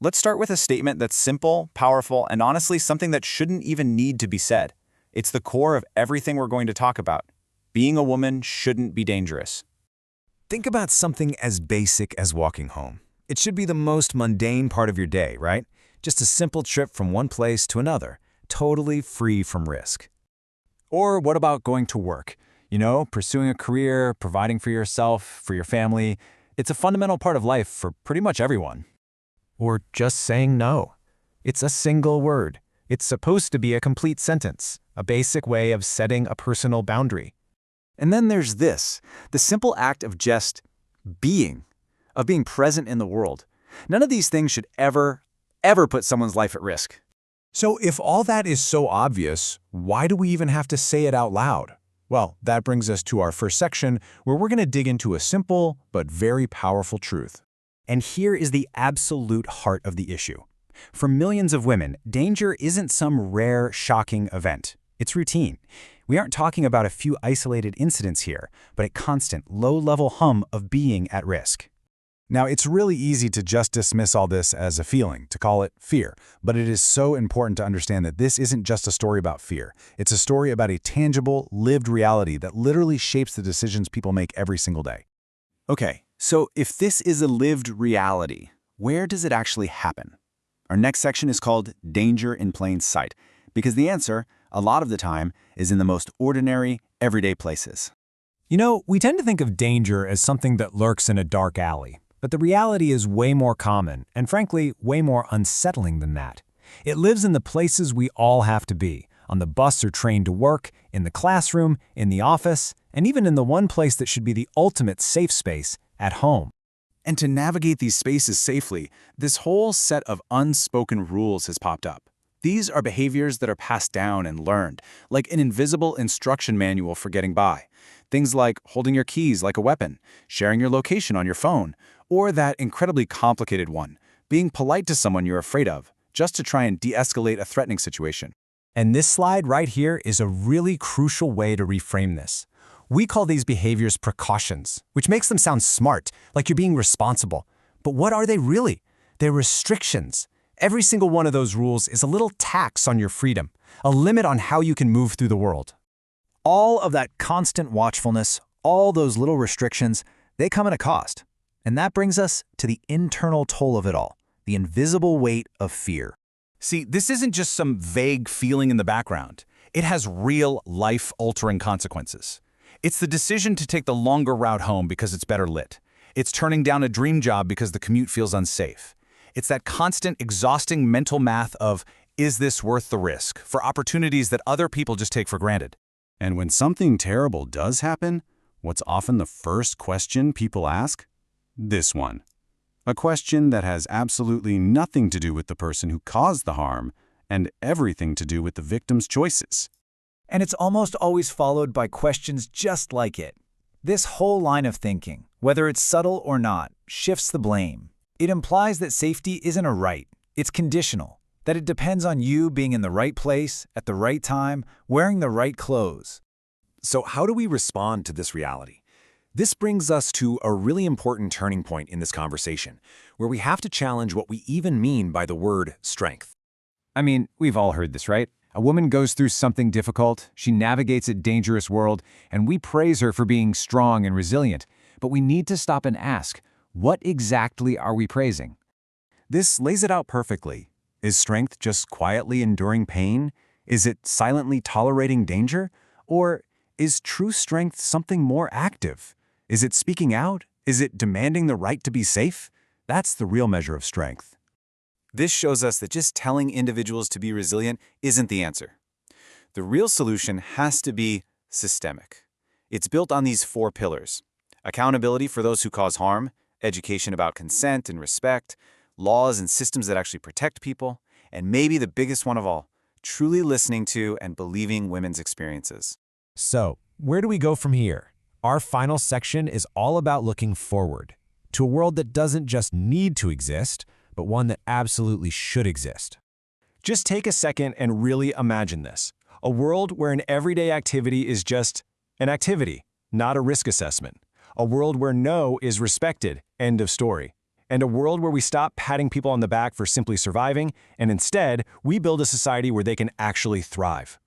Let's start with a statement that's simple, powerful, and honestly something that shouldn't even need to be said. It's the core of everything we're going to talk about. Being a woman shouldn't be dangerous. Think about something as basic as walking home. It should be the most mundane part of your day, right? Just a simple trip from one place to another, totally free from risk. Or what about going to work? Pursuing a career, providing for yourself, for your family. It's a fundamental part of life for pretty much everyone. Or just saying no. It's a single word. It's supposed to be a complete sentence, a basic way of setting a personal boundary. And then there's this, the simple act of just being, of being present in the world. None of these things should ever put someone's life at risk. So if all that is so obvious, why do we even have to say it out loud? Well, that brings us to our first section, where we're going to dig into a simple but very powerful truth. And here is the absolute heart of the issue. For millions of women, danger isn't some rare, shocking event. It's routine. We aren't talking about a few isolated incidents here, but a constant, low-level hum of being at risk. Now, it's really easy to just dismiss all this as a feeling, to call it fear, but it is so important to understand that this isn't just a story about fear. It's a story about a tangible, lived reality that literally shapes the decisions people make every single day. Okay, so if this is a lived reality, where does it actually happen? Our next section is called Danger in Plain Sight, because the answer, a lot of the time, is in the most ordinary, everyday places. We tend to think of danger as something that lurks in a dark alley, but the reality is way more common and, frankly, way more unsettling than that. It lives in the places we all have to be, on the bus or train to work, in the classroom, in the office, and even in the one place that should be the ultimate safe space, at home. And to navigate these spaces safely, this whole set of unspoken rules has popped up. These are behaviors that are passed down and learned, like an invisible instruction manual for getting by. Things like holding your keys like a weapon, sharing your location on your phone, or that incredibly complicated one, being polite to someone you're afraid of, just to try and de-escalate a threatening situation. And this slide right here is a really crucial way to reframe this. We call these behaviors precautions, which makes them sound smart, like you're being responsible. But what are they really? They're restrictions. Every single one of those rules is a little tax on your freedom, a limit on how you can move through the world. All of that constant watchfulness, all those little restrictions, they come at a cost. And that brings us to the internal toll of it all, the invisible weight of fear. See, this isn't just some vague feeling in the background. It has real, life-altering consequences. It's the decision to take the longer route home because it's better lit. It's turning down a dream job because the commute feels unsafe. It's that constant, exhausting mental math of, is this worth the risk, for opportunities that other people just take for granted? And when something terrible does happen, what's often the first question people ask? This one. A question that has absolutely nothing to do with the person who caused the harm and everything to do with the victim's choices. And it's almost always followed by questions just like it. This whole line of thinking, whether it's subtle or not, shifts the blame. It implies that safety isn't a right, it's conditional, that it depends on you being in the right place, at the right time, wearing the right clothes. So how do we respond to this reality? This brings us to a really important turning point in this conversation, where we have to challenge what we even mean by the word strength. I mean, we've all heard this, right? A woman goes through something difficult, she navigates a dangerous world, and we praise her for being strong and resilient. But we need to stop and ask, what exactly are we praising? This lays it out perfectly. Is strength just quietly enduring pain? Is it silently tolerating danger? Or is true strength something more active? Is it speaking out? Is it demanding the right to be safe? That's the real measure of strength. This shows us that just telling individuals to be resilient isn't the answer. The real solution has to be systemic. It's built on these 4 pillars: accountability for those who cause harm, education about consent and respect, laws and systems that actually protect people, and maybe the biggest one of all, truly listening to and believing women's experiences. So, where do we go from here? Our final section is all about looking forward, to a world that doesn't just need to exist, but one that absolutely should exist. Just take a second and really imagine this. A world where an everyday activity is just an activity, not a risk assessment. A world where no is respected, end of story. and a world where we stop patting people on the back for simply surviving, and instead, we build a society where they can actually thrive.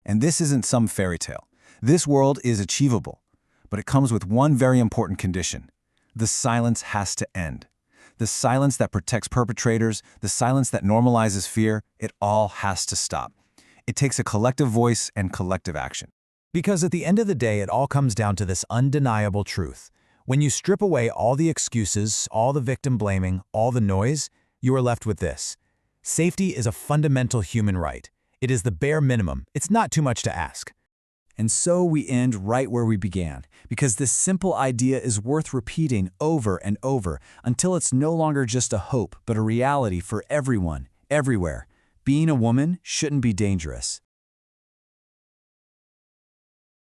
And this isn't some fairy tale. This world is achievable, but it comes with one very important condition. The silence has to end. The silence that protects perpetrators, the silence that normalizes fear, it all has to stop. It takes a collective voice and collective action. Because at the end of the day, it all comes down to this undeniable truth. When you strip away all the excuses, all the victim blaming, all the noise, you are left with this. Safety is a fundamental human right. It is the bare minimum. It's not too much to ask. And so we end right where we began, because this simple idea is worth repeating over and over until it's no longer just a hope, but a reality for everyone, everywhere. Being a woman shouldn't be dangerous.